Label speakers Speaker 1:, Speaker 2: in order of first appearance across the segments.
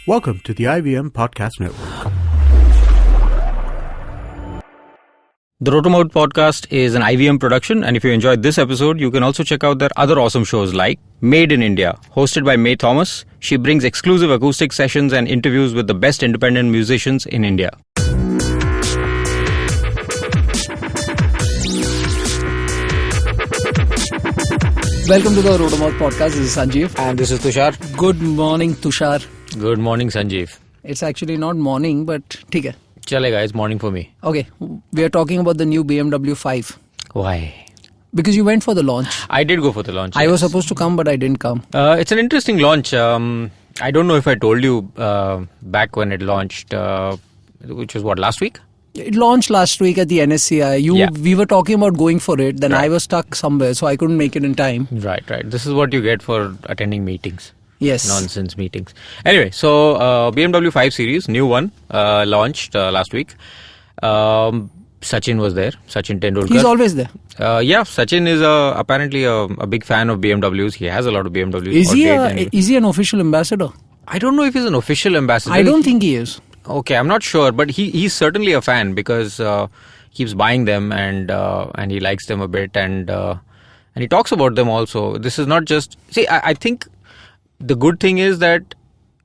Speaker 1: Welcome to the IVM Podcast Network.
Speaker 2: The Rotormouth podcast is an IVM production, and if you enjoyed this episode, you can also check out their other awesome shows like Made in India, hosted by May Thomas. She brings exclusive acoustic sessions and interviews with the best independent musicians in India.
Speaker 3: Welcome to the Rotormouth podcast. This is Sanjeev.
Speaker 2: And this is Tushar.
Speaker 3: Good morning, Tushar.
Speaker 2: Good morning, Sanjeev.
Speaker 3: It's actually not morning, but ठीक है.
Speaker 2: Chalega, it's morning for me.
Speaker 3: Okay, we are talking about the new BMW 5.
Speaker 2: Why?
Speaker 3: Because you went for the launch.
Speaker 2: I did go for the launch.
Speaker 3: I was supposed to come, but I didn't come.
Speaker 2: It's an interesting launch. I don't know if I told you back when it launched, which was what, last week?
Speaker 3: It launched last week at the NSCI. We were talking about going for it. Then I was stuck somewhere, so I couldn't make it in time.
Speaker 2: Right. This is what you get for attending meetings.
Speaker 3: Yes.
Speaker 2: Nonsense meetings. Anyway, so BMW 5 Series, new one, launched last week. Sachin was there. Sachin Tendulkar.
Speaker 3: He's always there.
Speaker 2: Sachin is apparently a big fan of BMWs. He has a lot of BMWs.
Speaker 3: Is he an official ambassador?
Speaker 2: I don't know if he's an official ambassador.
Speaker 3: I don't think he is.
Speaker 2: Okay, I'm not sure, but he's certainly a fan because he keeps buying them and he likes them a bit and he talks about them also. This is not just... See, I think the good thing is that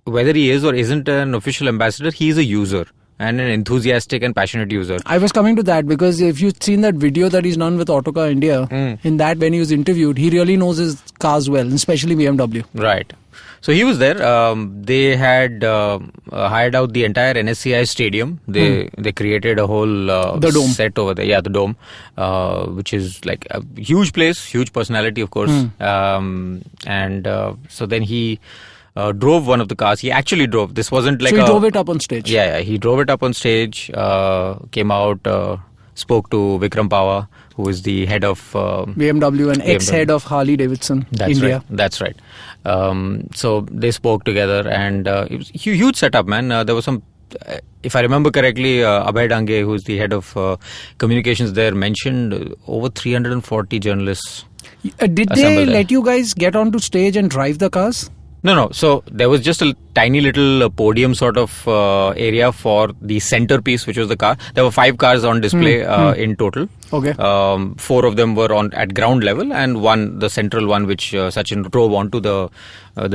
Speaker 2: whether he is or isn't an official ambassador, he is a user and an enthusiastic and passionate user.
Speaker 3: I was coming to that because if you've seen that video that he's done with Autocar India, in that when he was interviewed, he really knows his cars well, especially BMW.
Speaker 2: Right. So he was there. They had hired out the entire NSCI stadium. They created a whole
Speaker 3: the dome
Speaker 2: set over there. Yeah, the dome, which is like a huge place, huge personality, of course. So then he drove one of the cars. He actually drove. This wasn't like
Speaker 3: he drove it up on stage.
Speaker 2: Yeah, he drove it up on stage. Came out, spoke to Vikram Pava, who is the head of
Speaker 3: BMW and ex-head of Harley Davidson India.
Speaker 2: Right. That's right. So they spoke together and it was a huge setup, man. There was some, if I remember correctly, Abhay Dange, who's the head of communications there, mentioned over 340 journalists.
Speaker 3: Did they let you guys get onto stage and drive the cars?
Speaker 2: No. So there was just a tiny little podium sort of area for the centerpiece, which was the car. There were 5 cars on display in total.
Speaker 3: Okay.
Speaker 2: 4 of them were at ground level, and the central one, which Sachin drove onto the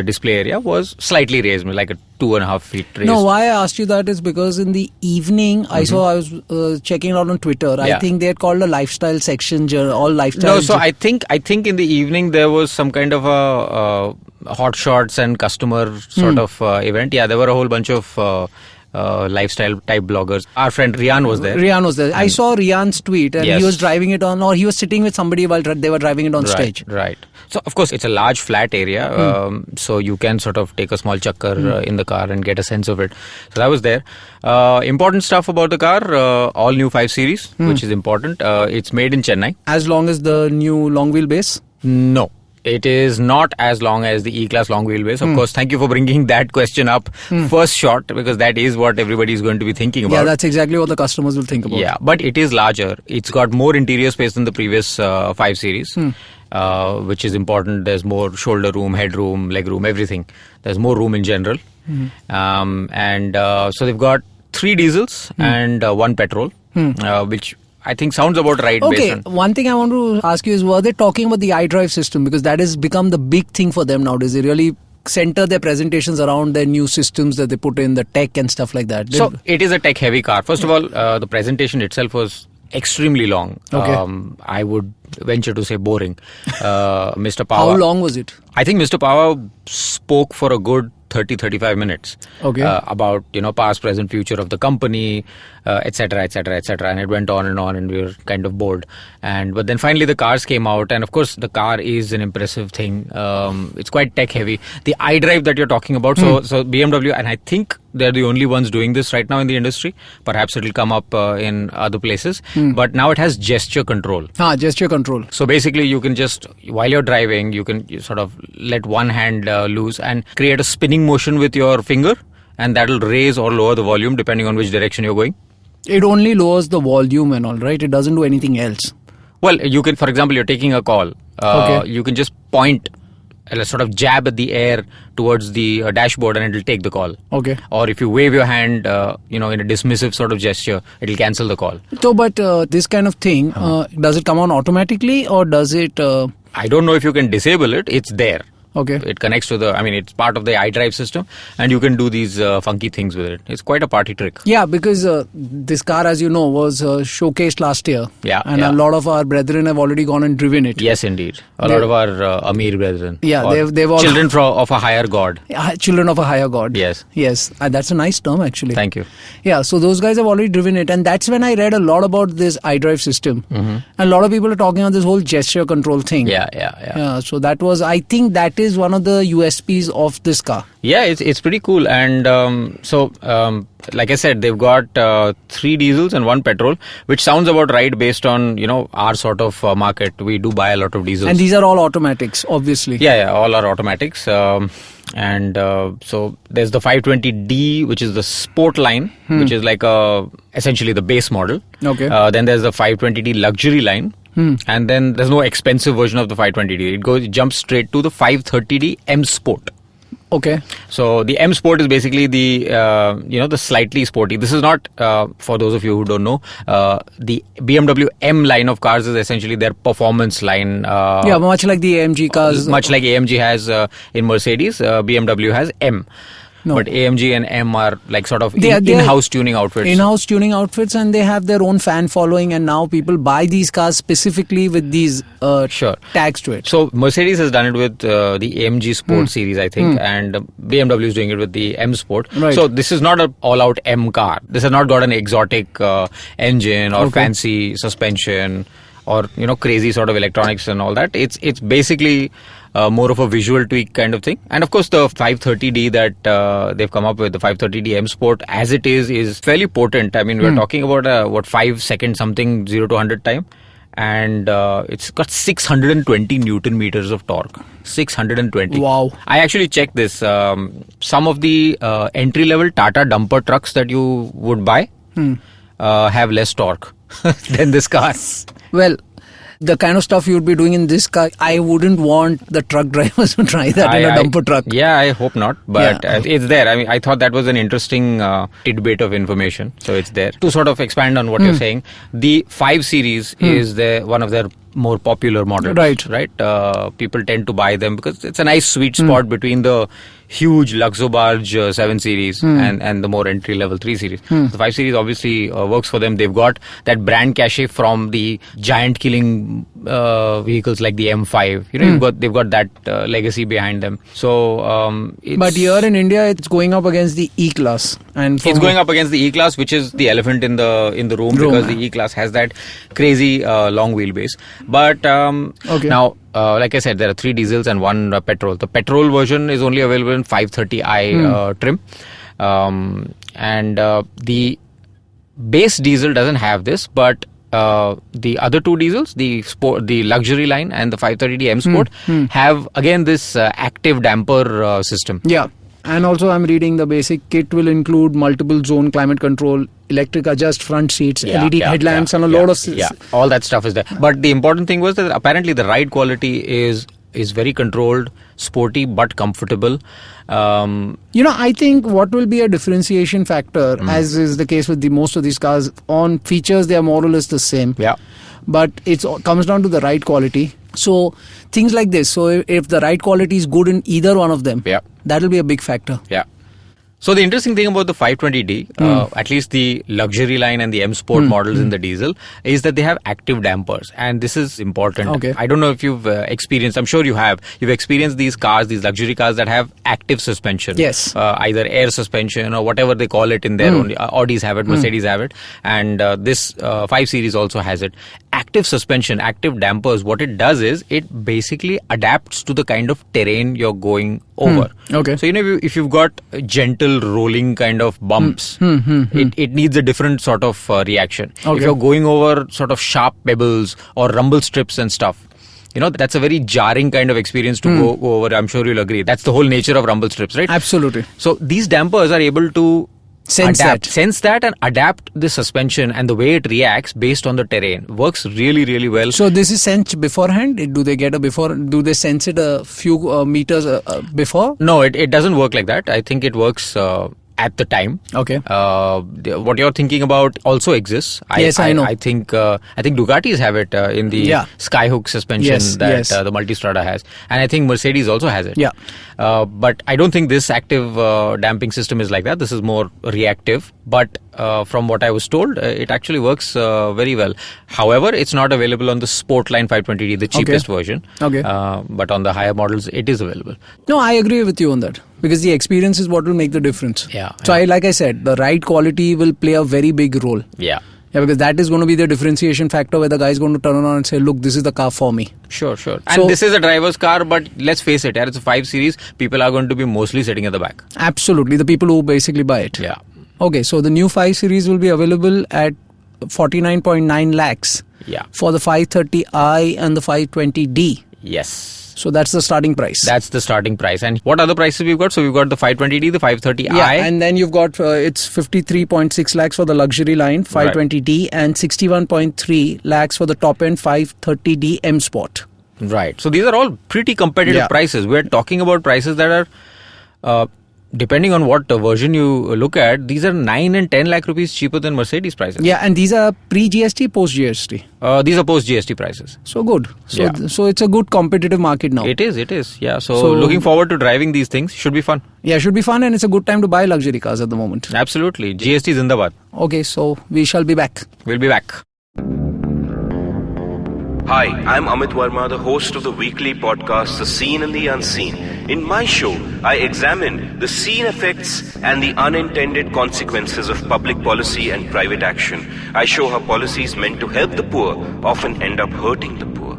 Speaker 2: display area, was slightly raised, like a 2.5 feet raised.
Speaker 3: No, why I asked you that is because in the evening I was checking it out on Twitter. I think they had called a lifestyle section, all lifestyle.
Speaker 2: No, so I think in the evening there was some kind of a hot shots and customer sort of event. Yeah, there were a whole bunch of lifestyle type bloggers. Our friend Rian was there.
Speaker 3: I saw Rian's tweet and he was driving it on, or he was sitting with somebody while they were driving it on stage.
Speaker 2: Right. So of course it's a large flat area, so you can sort of take a small chakkar in the car and get a sense of it. So that was there. Important stuff about the car, all new 5 Series, which is important. It's made in Chennai.
Speaker 3: As long as the new long wheelbase?
Speaker 2: No. It is not as long as the E-Class long wheelbase. Of course, thank you for bringing that question up first shot, because that is what everybody is going to be thinking about.
Speaker 3: Yeah, that's exactly what the customers will think about.
Speaker 2: Yeah, but it is larger. It's got more interior space than the previous 5 Series, which is important. There's more shoulder room, headroom, leg room, everything. There's more room in general. So they've got 3 diesels and 1 petrol, which I think sounds about right.
Speaker 3: Okay, one thing I want to ask you is, were they talking about the iDrive system? Because that has become the big thing for them nowadays. They really center their presentations around their new systems that they put in, the tech and stuff like that.
Speaker 2: So it is a tech heavy car. First of all, the presentation itself was extremely long.
Speaker 3: Okay.
Speaker 2: I would venture to say boring. Mr. Pava.
Speaker 3: How long was it?
Speaker 2: I think Mr. Pava spoke for a good 30-35 minutes about past, present, future of the company, etc., and it went on and we were kind of bored. But then finally the cars came out, and of course the car is an impressive thing. It's quite tech heavy. The iDrive that you're talking about, so BMW, and I think they're the only ones doing this right now in the industry. Perhaps it'll come up in other places, but now it has gesture control.
Speaker 3: Gesture control.
Speaker 2: So basically you can just, while you're driving, you can sort of let one hand loose and create a spinning motion with your finger, and that'll raise or lower the volume depending on which direction you're going.
Speaker 3: It only lowers the volume and all, right? It doesn't do anything else.
Speaker 2: Well, you can, for example, you're taking a call. You can just point a sort of jab at the air towards the dashboard and it'll take the call.
Speaker 3: Okay.
Speaker 2: Or if you wave your hand, in a dismissive sort of gesture, it'll cancel the call.
Speaker 3: So, but this kind of thing, does it come on automatically or does it...
Speaker 2: I don't know if you can disable it. It's there.
Speaker 3: Okay.
Speaker 2: It connects to it's part of the iDrive system and you can do these funky things with it. It's quite a party trick.
Speaker 3: Yeah, because this car, as you know, was showcased last year.
Speaker 2: Yeah.
Speaker 3: And a lot of our brethren have already gone and driven it.
Speaker 2: Yes, indeed. A lot of our Amir brethren.
Speaker 3: Yeah, they've all...
Speaker 2: Children of a higher god.
Speaker 3: Children of a higher god.
Speaker 2: Yes.
Speaker 3: Yes. That's a nice term, actually.
Speaker 2: Thank you.
Speaker 3: Yeah, so those guys have already driven it. And that's when I read a lot about this iDrive system. And a lot of people are talking about this whole gesture control thing.
Speaker 2: Yeah.
Speaker 3: So that was... I think that is one of the USPs of this car.
Speaker 2: Yeah, it's pretty cool. And like I said, they've got 3 diesels and 1 petrol, which sounds about right based on, our sort of market. We do buy a lot of diesels.
Speaker 3: And these are all automatics, obviously.
Speaker 2: Yeah, all are automatics. So there's the 520D, which is the sport line, which is like essentially the base model.
Speaker 3: Okay.
Speaker 2: Then there's the 520D luxury line. And then there's no expensive version of the 520D. It jumps straight to the 530D M Sport.
Speaker 3: Okay.
Speaker 2: So the M Sport is basically the the slightly sporty. This is not for those of you who don't know. The BMW M line of cars is essentially their performance line.
Speaker 3: Much like the AMG cars.
Speaker 2: Much like AMG has in Mercedes, BMW has M. No. But AMG and M are like sort of in-house tuning outfits.
Speaker 3: In-house tuning outfits, and they have their own fan following, and now people buy these cars specifically with these tags to it.
Speaker 2: So Mercedes has done it with the AMG Sport series, I think, and BMW is doing it with the M Sport.
Speaker 3: Right.
Speaker 2: So this is not an all-out M car. This has not got an exotic engine or fancy suspension or crazy sort of electronics and all that. It's basically more of a visual tweak kind of thing. And of course the 530D that they've come up with, the 530D M Sport as it is fairly potent. We're talking about 5 second something 0 to 100 time, and it's got 620 Newton meters of torque. 620.
Speaker 3: Wow.
Speaker 2: I actually checked this. Some of the entry level Tata dumper trucks that you would buy have less torque than this car.
Speaker 3: Well, the kind of stuff you would be doing in this car, I wouldn't want the truck drivers to try that in a dumper truck.
Speaker 2: Yeah, I hope not. But it's there. I thought that was an interesting tidbit of information. So it's there. To sort of expand on what you're saying, the 5 Series is one of their more popular models. Right. People tend to buy them because it's a nice sweet spot between the huge Luxobarge 7 Series and the more entry level 3 Series. The 5 Series obviously works for them. They've got that brand cachet from the giant killing vehicles like the M5. They've got that legacy behind them. So,
Speaker 3: but here in India, it's going up against the E-Class, and
Speaker 2: it's going up against the E-Class, which is the elephant in the room because the E-Class has that crazy long wheelbase. But now, like I said, there are 3 diesels and 1 petrol. The petrol version is only available in 530i trim, and the base diesel doesn't have this, but the other 2 diesels, the luxury line and the 530D M Sport, have again this active damper system.
Speaker 3: Yeah. And also I'm reading the basic kit will include multiple zone climate control, electric adjust front seats, LED headlamps and a lot of...
Speaker 2: all that stuff is there. But the important thing was that apparently the ride quality is very controlled, sporty but comfortable.
Speaker 3: I think what will be a differentiation factor, as is the case with most of these cars, on features they are more or less the same.
Speaker 2: Yeah.
Speaker 3: But it comes down to the ride quality. So things like this. So if the ride quality is good in either one of them, that will be a big factor.
Speaker 2: Yeah. So the interesting thing about the 520D, at least the luxury line and the M Sport models in the diesel, is that they have active dampers, and this is important.
Speaker 3: Okay.
Speaker 2: I don't know if you've experienced, I'm sure you have. You've experienced these cars, these luxury cars that have active suspension.
Speaker 3: Yes.
Speaker 2: Either air suspension or whatever they call it in their own. Audis have it, Mercedes have it, and this 5 Series also has it. Active suspension, active dampers, what it does is it basically adapts to the kind of terrain you're going over.
Speaker 3: Okay.
Speaker 2: So if you've got gentle rolling kind of bumps, it needs a different sort of reaction.
Speaker 3: Okay.
Speaker 2: If you're going over sort of sharp pebbles or rumble strips and stuff, that's a very jarring kind of experience to go over. I'm sure you'll agree. That's the whole nature of rumble strips, right?
Speaker 3: Absolutely.
Speaker 2: So these dampers are able to
Speaker 3: sense
Speaker 2: that and adapt the suspension and the way it reacts based on the terrain. Works really, really well.
Speaker 3: So this is sensed beforehand? Do they sense it a few meters before?
Speaker 2: No, it doesn't work like that. I think it works at the time.
Speaker 3: Okay.
Speaker 2: What you're thinking about also exists.
Speaker 3: I know.
Speaker 2: I think Ducatis have it in the skyhook suspension that the Multistrada has, and I think Mercedes also has it.
Speaker 3: Yeah.
Speaker 2: But I don't think this active damping system is like that. This is more reactive. But from what I was told, it actually works very well. However, it's not available on the Sportline 520D, the cheapest version.
Speaker 3: Okay.
Speaker 2: But on the higher models, it is available.
Speaker 3: No, I agree with you on that. Because the experience is what will make the difference.
Speaker 2: Yeah.
Speaker 3: So like I said, the ride quality will play a very big role.
Speaker 2: Yeah.
Speaker 3: Yeah, because that is going to be the differentiation factor where the guy is going to turn around and say, look, this is the car for me.
Speaker 2: Sure. And this is a driver's car, but let's face it, it's a 5 Series. People are going to be mostly sitting at the back.
Speaker 3: Absolutely. The people who basically buy it.
Speaker 2: Yeah.
Speaker 3: Okay, so the new 5 Series will be available at 49.9 lakhs.
Speaker 2: Yeah.
Speaker 3: For the 530i and the 520D.
Speaker 2: Yes.
Speaker 3: So that's the starting price.
Speaker 2: That's the starting price. And what other prices we've got? So we've got the 520D, the 530i.
Speaker 3: Yeah, and then you've got, it's 53.6 lakhs for the luxury line, 520D, and 61.3 lakhs for the top end 530D M Sport.
Speaker 2: Right. So these are all pretty competitive prices. We're talking about prices that are, depending on what version you look at, these are 9 and 10 lakh rupees cheaper than Mercedes prices.
Speaker 3: Yeah, and these are pre-GST, post-GST?
Speaker 2: These are post-GST prices.
Speaker 3: So good. So it's a good competitive market now.
Speaker 2: It is. Yeah. So looking forward to driving these things. Should be fun.
Speaker 3: Yeah, should be fun, and it's a good time to buy luxury cars at the moment.
Speaker 2: Absolutely. GST Zindabad.
Speaker 3: Okay, so we shall be back.
Speaker 2: We'll be back.
Speaker 4: Hi, I'm Amit Verma, the host of the weekly podcast The Seen and the Unseen. In my show, I examine the seen effects and the unintended consequences of public policy and private action. I show how policies meant to help the poor often end up hurting the poor.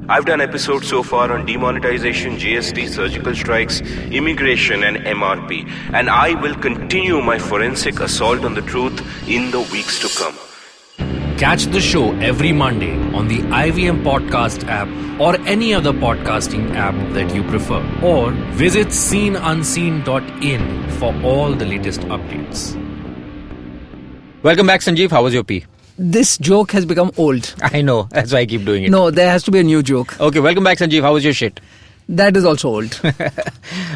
Speaker 4: I've done episodes so far on demonetization, GST, surgical strikes, immigration and MRP. And I will continue my forensic assault on the truth in the weeks to come.
Speaker 5: Catch the show every Monday on the IVM Podcast app or any other podcasting app that you prefer. Or visit seenunseen.in for all the latest updates.
Speaker 2: Welcome back, Sanjeev. How was your pee?
Speaker 3: This joke has become old.
Speaker 2: I know. That's why I keep doing it.
Speaker 3: No, there has to be a new joke.
Speaker 2: Okay, welcome back, Sanjeev. How was your shit?
Speaker 3: That is also old.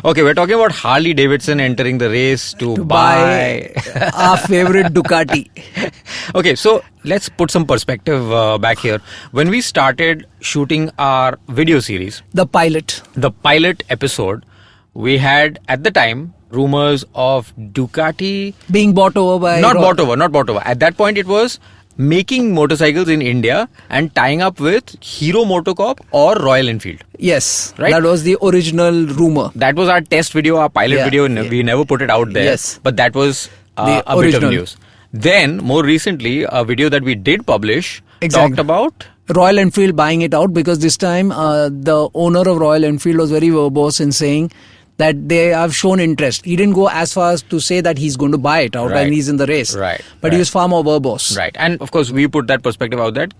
Speaker 2: Okay, we're talking about Harley Davidson entering the race to buy
Speaker 3: our favorite Ducati.
Speaker 2: Okay, so let's put some perspective back here. When we started shooting our video series, the pilot episode, we had at the time rumors of Ducati
Speaker 3: being bought over by...
Speaker 2: Not bought over. At that point, it was making motorcycles in India and tying up with Hero MotoCorp or Royal Enfield.
Speaker 3: Yes,
Speaker 2: right?
Speaker 3: That was the original rumor.
Speaker 2: That was our test video, our pilot video. We never put it out there.
Speaker 3: Yes.
Speaker 2: But that was a bit of news. Then, more recently, a video that we did publish talked about
Speaker 3: Royal Enfield buying it out, because this time the owner of Royal Enfield was very verbose in saying that they have shown interest. He didn't go as far as to say that he's going to buy it out and he's in the race. But he was far more verbose.
Speaker 2: Right. And of course, we put that perspective out that,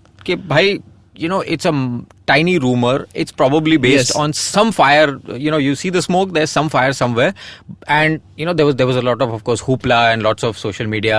Speaker 2: bhai, it's a tiny rumor. It's probably based on some fire. You see the smoke, there's some fire somewhere. And, there was a lot of course, hoopla and lots of social media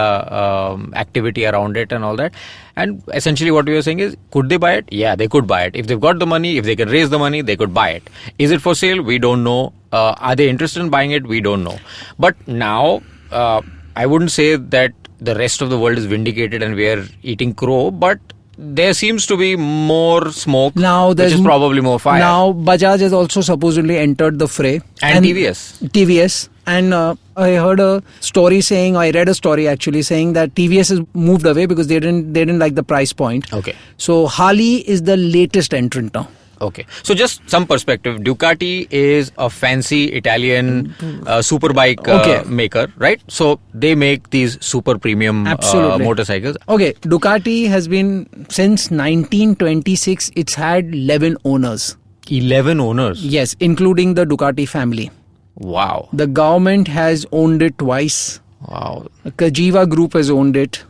Speaker 2: activity around it and all that. And essentially what we were saying is, could they buy it? Yeah, they could buy it. If they've got the money, if they can raise the money, they could buy it. Is it for sale? We don't know. Are they interested in buying it? We don't know. But now, I wouldn't say that the rest of the world is vindicated and we are eating crow, but there seems to be more smoke, which is probably more fire.
Speaker 3: Now, Bajaj has also supposedly entered the fray.
Speaker 2: And TVS.
Speaker 3: And I heard a story saying, I read a story actually saying that TVS has moved away because they didn't like the price point.
Speaker 2: Okay.
Speaker 3: So Harley is the latest entrant now.
Speaker 2: Okay. So just some perspective. Ducati is a fancy Italian superbike maker, right? So they make these super premium motorcycles.
Speaker 3: Okay. Ducati has been, since 1926, it's had 11 owners.
Speaker 2: 11 owners?
Speaker 3: Yes, including the Ducati family.
Speaker 2: Wow.
Speaker 3: The government has owned it twice.
Speaker 2: Wow.
Speaker 3: Kajiva Group has owned it.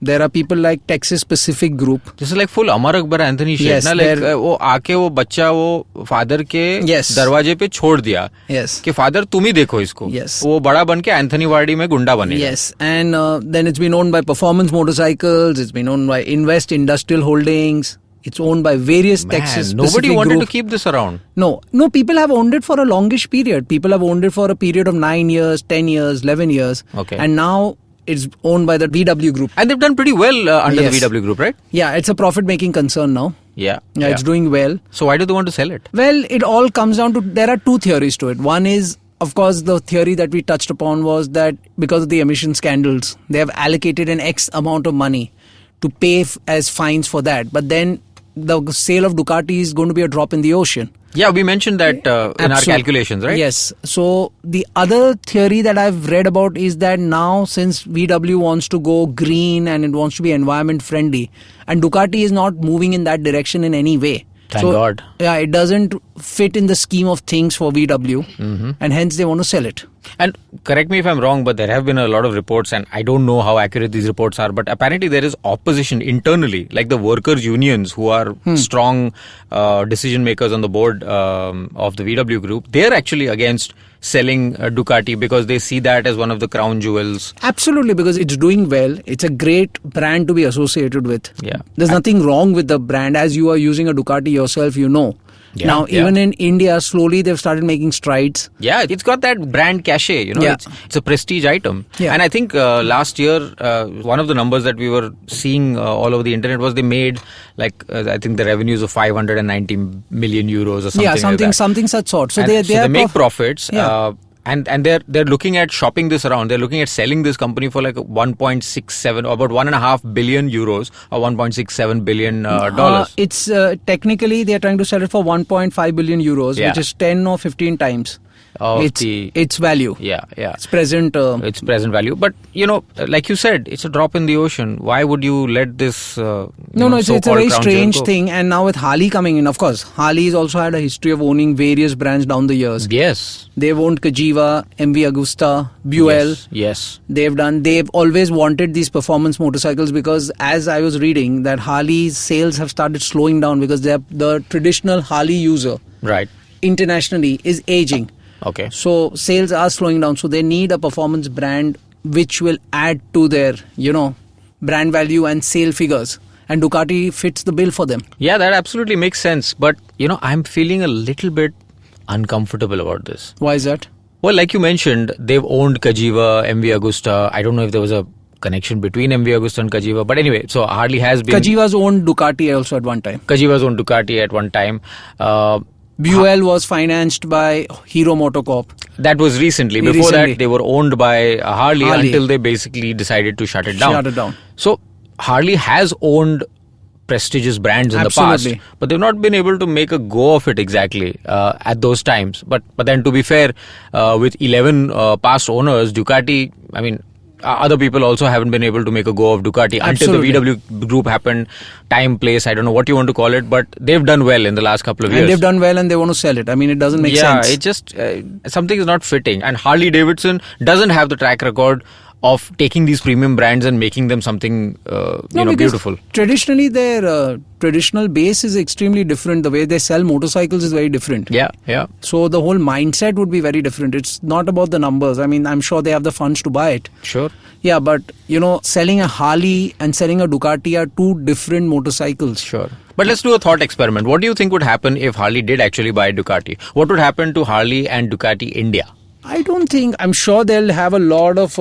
Speaker 3: There are people like Texas Pacific Group.
Speaker 2: This is like full Amar Akbar Anthony shit.
Speaker 3: Yes,
Speaker 2: ना like वो आके वो बच्चा वो father के दरवाजे पे छोड़ दिया.
Speaker 3: Yes.
Speaker 2: कि father तुम ही देखो इसको.
Speaker 3: Yes.
Speaker 2: वो बड़ा बन के Anthony Vardy में गुंडा बनेगा.
Speaker 3: Yes, and then it's been owned by Performance Motorcycles. It's been owned by Invest Industrial Holdings. It's owned by various Texas
Speaker 2: Nobody
Speaker 3: Pacific
Speaker 2: wanted
Speaker 3: Group.
Speaker 2: to keep this around.
Speaker 3: No, people have owned it for a longish period. People have owned it for a period of 9 years, 10 years, 11 years.
Speaker 2: Okay.
Speaker 3: And now it's owned by the VW Group.
Speaker 2: And they've done pretty well under the VW Group, right?
Speaker 3: Yeah, it's a profit-making concern now.
Speaker 2: Yeah,
Speaker 3: it's doing well.
Speaker 2: So why do they want to sell it?
Speaker 3: Well, it all comes down to, there are two theories to it. One is, of course, the theory that we touched upon was that because of the emission scandals, they have allocated an X amount of money to pay as fines for that. But then the sale of Ducati is going to be a drop in the ocean.
Speaker 2: Yeah, we mentioned that in our calculations, right?
Speaker 3: Yes. So the other theory that I've read about is that now since VW wants to go green and it wants to be environment friendly, and Ducati is not moving in that direction in any way.
Speaker 2: Thank God.
Speaker 3: Yeah, it doesn't fit in the scheme of things for VW, and hence they want to sell it.
Speaker 2: And correct me if I'm wrong, but there have been a lot of reports, and I don't know how accurate these reports are, but apparently there is opposition internally, like the workers' unions who are strong decision makers on the board of the VW group. They're actually against selling Ducati because they see that as one of the crown jewels.
Speaker 3: Absolutely, because it's doing well. It's a great brand to be associated with.
Speaker 2: Yeah.
Speaker 3: There's nothing wrong with the brand. As you are using a Ducati yourself, you know. Yeah, now, even in India, slowly they've started making strides.
Speaker 2: Yeah, it's got that brand cachet, you know, it's a prestige item. Yeah. And I think last year, one of the numbers that we were seeing all over the internet was they made I think the revenues of 590 million euros or something like that.
Speaker 3: Something such sort. So
Speaker 2: they make profits. Yeah. And they're looking at shopping this around. They're looking at selling this company for like 1.67 or about 1.5 billion euros or 1.67 billion dollars.
Speaker 3: It's technically they're trying to sell it for 1.5 billion euros, which is 10 or 15 times. Its value.
Speaker 2: Yeah.
Speaker 3: It's present.
Speaker 2: It's present value. But, you know, like you said, it's a drop in the ocean. Why would you let this
Speaker 3: it's a very strange thing. And now with Harley coming in, of course, Harley's also had a history of owning various brands down the years.
Speaker 2: Yes.
Speaker 3: They've owned Cagiva, MV Agusta, Buell.
Speaker 2: Yes.
Speaker 3: They've always wanted these performance motorcycles because as I was reading that Harley's sales have started slowing down because the traditional Harley user internationally is aging.
Speaker 2: Okay.
Speaker 3: So sales are slowing down. So they need a performance brand which will add to their, brand value and sale figures. And Ducati fits the bill for them.
Speaker 2: Yeah, that absolutely makes sense. But, I'm feeling a little bit uncomfortable about this.
Speaker 3: Why is that?
Speaker 2: Well, like you mentioned, they've owned Cagiva, MV Agusta. I don't know if there was a connection between MV Agusta and Cagiva. But anyway, so Harley has been...
Speaker 3: Cagiva's owned Ducati also at one time. Buell was financed by Hero MotoCorp.
Speaker 2: That was recently. Before that, they were owned by Harley until they basically decided to shut it down. So, Harley has owned prestigious brands in the past, but they've not been able to make a go of it exactly at those times. But then to be fair, with 11 past owners, Ducati, other people also haven't been able to make a go of Ducati until the VW group happened. Time, place, I don't know what you want to call it, but they've done well in the last couple of years.
Speaker 3: And they've done well and they want to sell it. It doesn't make sense.
Speaker 2: Yeah, it just, something is not fitting. And Harley Davidson doesn't have the track record of taking these premium brands and making them something beautiful.
Speaker 3: Traditionally, their traditional base is extremely different. The way they sell motorcycles is very different.
Speaker 2: Yeah.
Speaker 3: So the whole mindset would be very different. It's not about the numbers. I'm sure they have the funds to buy it.
Speaker 2: Sure.
Speaker 3: Yeah, but selling a Harley and selling a Ducati are two different motorcycles.
Speaker 2: Sure. But let's do a thought experiment. What do you think would happen if Harley did actually buy Ducati? What would happen to Harley and Ducati India?
Speaker 3: I'm sure they'll have a lot of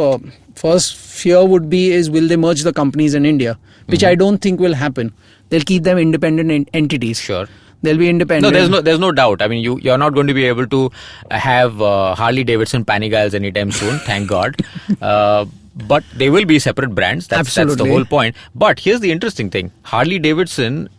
Speaker 3: first fear would be is will they merge the companies in India, which I don't think will happen. They'll keep them independent entities.
Speaker 2: Sure.
Speaker 3: They'll be independent.
Speaker 2: No, there's no doubt. You're not going to be able to have Harley Davidson Panigales anytime soon, thank God. But they will be separate brands. That's the whole point. But here's the interesting thing. Harley Davidson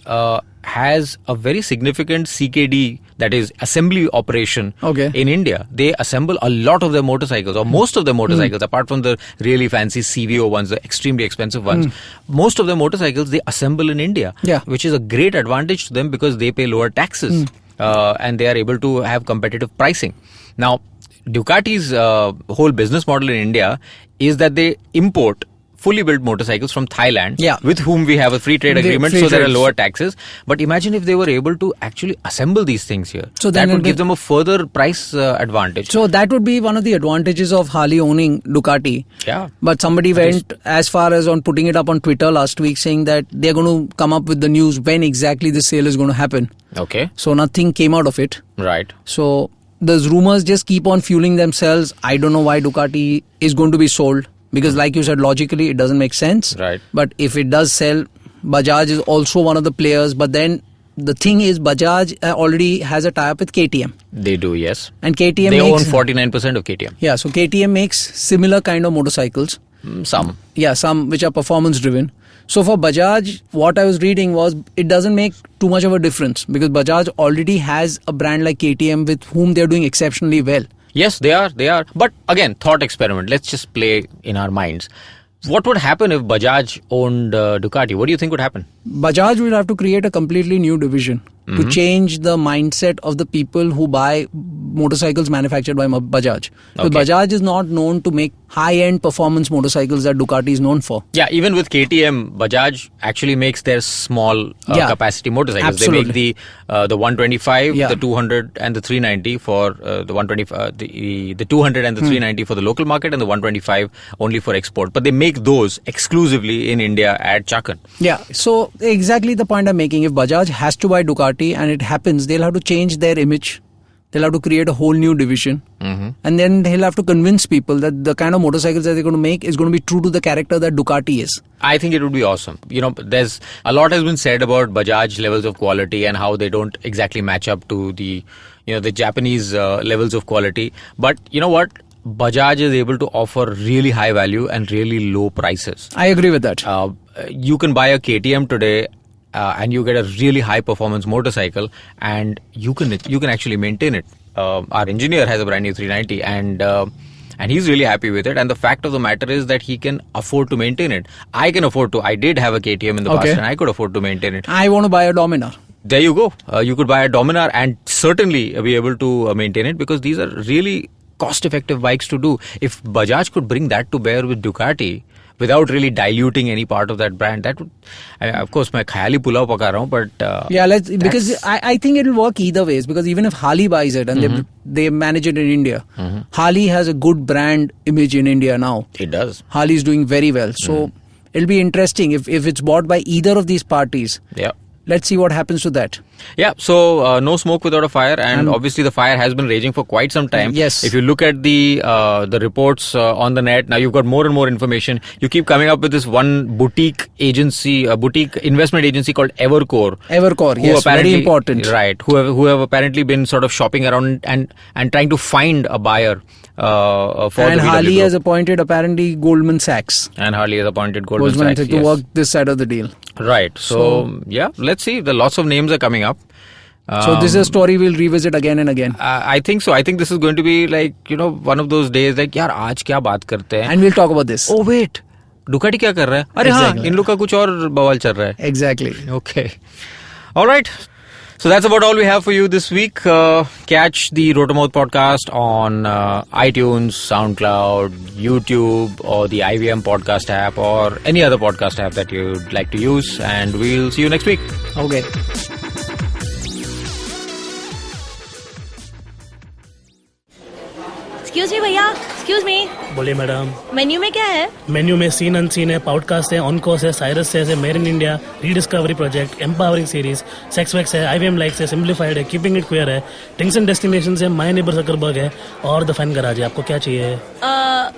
Speaker 2: has a very significant CKD, that is assembly operation in India. They assemble a lot of their motorcycles, or most of their motorcycles, apart from the really fancy CVO ones, the extremely expensive ones. Most of their motorcycles they assemble in India, which is a great advantage to them because they pay lower taxes and they are able to have competitive pricing. Now, Ducati's whole business model in India is that they import fully built motorcycles from Thailand,
Speaker 3: Yeah.
Speaker 2: with whom we have a free trade agreement,
Speaker 3: free
Speaker 2: so there are
Speaker 3: trades.
Speaker 2: lower taxes. But imagine if they were able to actually assemble these things here.
Speaker 3: So
Speaker 2: that
Speaker 3: then
Speaker 2: would give them a further price advantage.
Speaker 3: So that would be one of the advantages of Harley owning Ducati.
Speaker 2: Yeah.
Speaker 3: But somebody went as far as on putting it up on Twitter last week, saying that they're going to come up with the news when exactly the sale is going to happen.
Speaker 2: Okay.
Speaker 3: So nothing came out of it.
Speaker 2: Right.
Speaker 3: So those rumors just keep on fueling themselves. I don't know why Ducati is going to be sold, because like you said, logically it doesn't make sense.
Speaker 2: Right.
Speaker 3: But if it does sell, Bajaj is also one of the players. But then the thing is, Bajaj already has a tie-up with KTM.
Speaker 2: They do, yes.
Speaker 3: And KTM
Speaker 2: They
Speaker 3: makes,
Speaker 2: own 49% of KTM.
Speaker 3: Yeah, so KTM makes similar kind of motorcycles.
Speaker 2: Some.
Speaker 3: Yeah, some which are performance driven. So for Bajaj, what I was reading was it doesn't make too much of a difference, because Bajaj already has a brand like KTM with whom they're doing exceptionally well.
Speaker 2: Yes, they are. But again, thought experiment. Let's just play in our minds. What would happen if Bajaj owned Ducati? What do you think would happen?
Speaker 3: Bajaj will have to create a completely new division to change the mindset of the people who buy motorcycles manufactured by Bajaj. Because Bajaj is not known to make high-end performance motorcycles that Ducati is known for.
Speaker 2: Yeah, even with KTM, Bajaj actually makes their small capacity motorcycles.
Speaker 3: Absolutely.
Speaker 2: They make the 125,
Speaker 3: Yeah.
Speaker 2: the 200 and the 390 for the 125, the 200 and the 390 for the local market, and the 125 only for export. But they make those exclusively in India at Chakan.
Speaker 3: Yeah, so exactly the point I'm making. If Bajaj has to buy Ducati and it happens, they'll have to change their image. They'll have to create a whole new division. And then he'll have to convince people that the kind of motorcycles that they're going to make is going to be true to the character that Ducati is.
Speaker 2: I think it would be awesome. You know, there's a lot has been said about Bajaj levels of quality and how they don't exactly match up to the Japanese levels of quality. But you know what? Bajaj is able to offer really high value and really low prices.
Speaker 3: I agree with that.
Speaker 2: You can buy a KTM today and you get a really high performance motorcycle, and you can actually maintain it. Our engineer has a brand new 390 and he's really happy with it, and the fact of the matter is that he can afford to maintain it. I can afford to. I did have a KTM in the past and I could afford to maintain it.
Speaker 3: I want to buy a Dominar.
Speaker 2: There you go. You could buy a Dominar and certainly be able to maintain it, because these are really cost-effective bikes to do. If Bajaj could bring that to bear with Ducati without really diluting any part of that brand, that would, of course, मैं ख्याली पुलाव पका रहा हूँ, but
Speaker 3: because I think it will work either ways, because even if Harley buys it and they manage it in India, Harley has a good brand image in India now.
Speaker 2: It does.
Speaker 3: Harley is doing very well. So it'll be interesting if it's bought by either of these parties.
Speaker 2: Yeah.
Speaker 3: Let's see what happens to that.
Speaker 2: Yeah, so no smoke without a fire, and obviously the fire has been raging for quite some time.
Speaker 3: Yes.
Speaker 2: If you look at the reports on the net, now you've got more and more information. You keep coming up with this one boutique investment agency called Evercore.
Speaker 3: Yes, very important.
Speaker 2: Right, who have apparently been sort of shopping around and trying to find a buyer for the VW
Speaker 3: Harley
Speaker 2: group.
Speaker 3: has appointed apparently Goldman Sachs.
Speaker 2: And Harley has appointed Goldman Sachs
Speaker 3: to work this side of the deal.
Speaker 2: Right. So yeah, let's see. The lots of names are coming up.
Speaker 3: So this is a story we'll revisit again and again.
Speaker 2: I think so. I think this is going to be like, one of those days like, यार आज क्या बात करते हैं?
Speaker 3: And we'll talk about this.
Speaker 2: Oh wait, Ducati क्या कर रहा है? अरे हाँ, इन लोग का कुछ और बवाल चल रहा है.
Speaker 3: Exactly.
Speaker 2: Okay. All right. So that's about all we have for you this week. Catch the Rotormouth podcast on iTunes, SoundCloud, YouTube, or the IVM podcast app, or any other podcast app that you'd like to use. And we'll see you next week.
Speaker 3: Okay.
Speaker 6: Excuse me भैया, excuse me.
Speaker 7: बोलिए madam.
Speaker 6: Menu में क्या है?
Speaker 7: Menu में scene unseen है, podcast है, on course है, Cyrus से made in India, rediscovery project, empowering series, sex wax है, IVM लाइक्स है, सिंप्लीफाइड है, कीपिंग इट क्वियर है, थिंग्स एंड डेस्टिनेशंस है, माय नेबर सकरबर्ग है, और द फैन गराज है. आपको क्या चाहिए?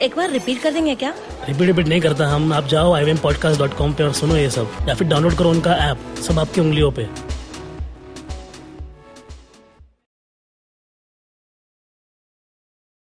Speaker 6: एक बार रिपीट कर देंगे क्या?
Speaker 7: रिपीट नहीं करता हम. आप जाओ IVMpodcast.com पे और सुनो ये सब, या फिर डाउनलोड करो उनका ऐप. सब आपकी उंगलियों पे.